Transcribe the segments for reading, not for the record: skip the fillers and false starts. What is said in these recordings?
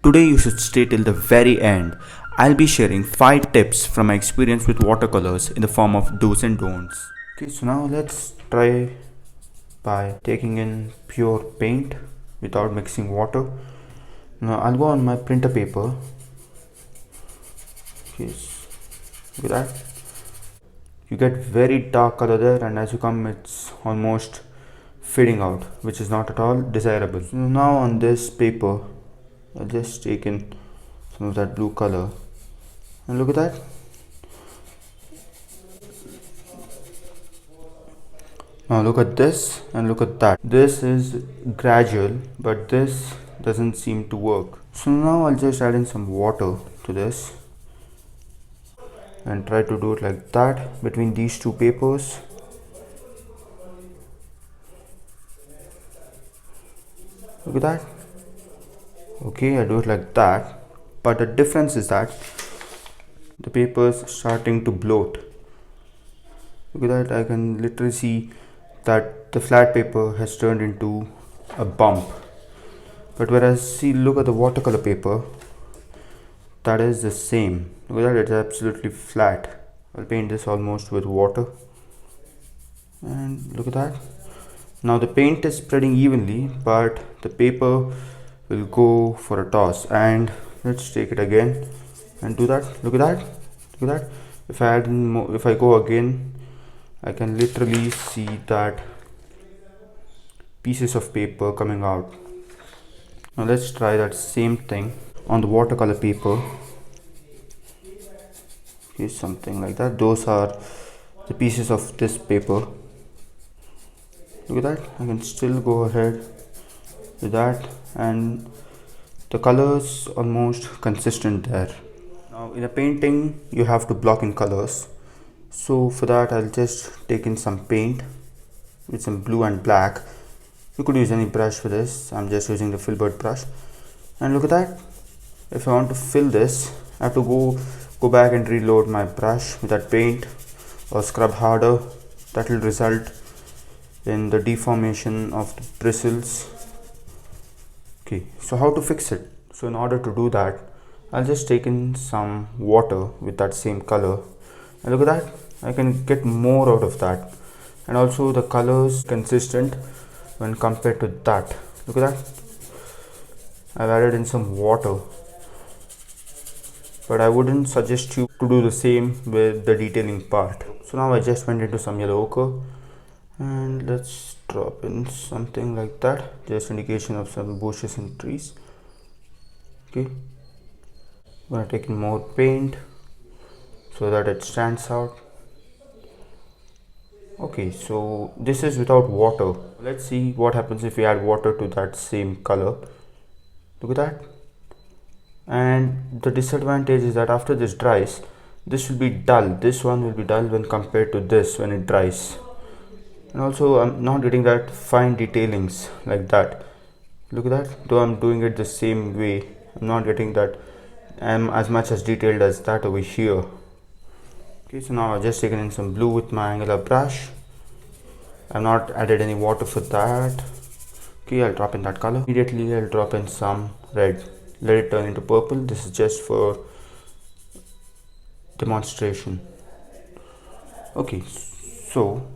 Today you should stay till the very end. I'll be sharing 5 tips from my experience with watercolors in the form of do's and don'ts. Okay, so now let's try by taking in pure paint without mixing water. Now I'll go on my printer paper. Okay, look at that. You get very dark color there, and as you come it's almost fading out, which is not at all desirable. So now on this paper I'll just take in some of that blue color, and look at that. Now look at this and look at that. This is gradual, but this doesn't seem to work. So now I'll just add in some water to this and try to do it like that between these two papers. Look at that. Okay, I do it like that, but the difference is that the paper is starting to bloat. Look at that. I can literally see that the flat paper has turned into a bump. But whereas, see, look at the watercolor paper, that is the same. Look at that, it's absolutely flat. I'll paint this almost with water, and look at that. Now the paint is spreading evenly, but the paper will go for a toss. And let's take it again and do that. Look at that. Look at that. If I add in more, if I go again, I can literally see that pieces of paper coming out. Now let's try that same thing on the watercolor paper. Okay, something like that. Those are the pieces of this paper. Look at that. I can still go ahead with that, and the colors almost consistent there. Now in a painting you have to block in colors, so for that I'll just take in some paint with some blue and black. You could use any brush for this. I'm just using the filbert brush, and look at that. If I want to fill this, I have to go back and reload my brush with that paint or scrub harder. That will result in the deformation of the bristles. Okay, so how to fix it? So in order to do that, I'll just take in some water with that same color, and look at that. I can get more out of that, and also the colors consistent when compared to that. Look at that. I've added in some water, but I wouldn't suggest you to do the same with the detailing part. So now I just went into some yellow ochre, and let's drop in something like that, just indication of some bushes and trees. Okay, I'm gonna take in more paint so that it stands out. Okay, so this is without water. Let's see what happens if we add water to that same color. Look at that. And the disadvantage is that after this dries, this will be dull. This one will be dull when compared to this when it dries. And also I'm not getting that fine detailings like that. Look at that. Though I'm doing it the same way, I'm not getting that as much as detailed as that over here. Okay, so now I've just taken in some blue with my angular brush. I've not added any water for that. Okay, I'll drop in that color. Immediately I'll drop in some red. Let it turn into purple. This is just for demonstration. Okay, so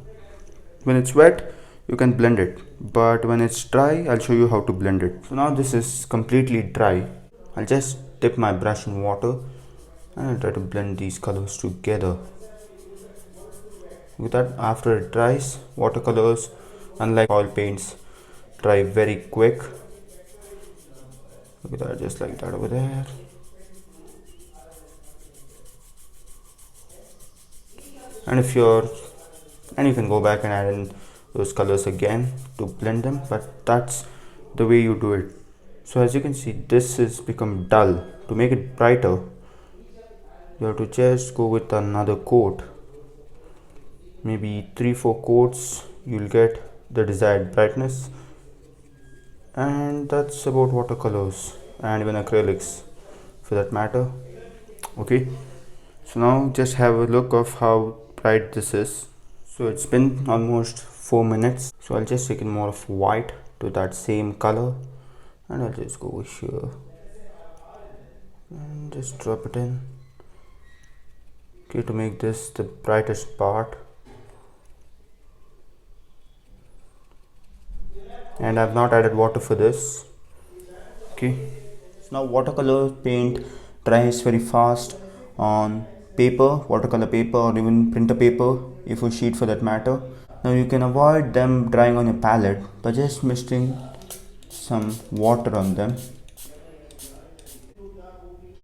when it's wet you can blend it, but when it's dry I'll show you how to blend it. So now this is completely dry. I'll just dip my brush in water and I'll try to blend these colors together. With that, after it dries, watercolors, unlike oil paints, dry very quick. Look at that, just like that over there. And you can go back and add in those colors again to blend them, but that's the way you do it. So as you can see, this has become dull. To make it brighter, you have to just go with another coat, maybe 3-4 coats. You'll get the desired brightness. And that's about watercolors and even acrylics for that matter. Okay, so now just have a look of how bright this is. So it's been almost 4 minutes, so I'll just take in more of white to that same color, and I'll just go over here just drop it in. Okay, to make this the brightest part. And I've not added water for this. Okay, so now watercolor paint dries very fast on paper, watercolor paper, or even printer paper, A4 sheet for that matter. Now you can avoid them drying on your palette by just misting some water on them.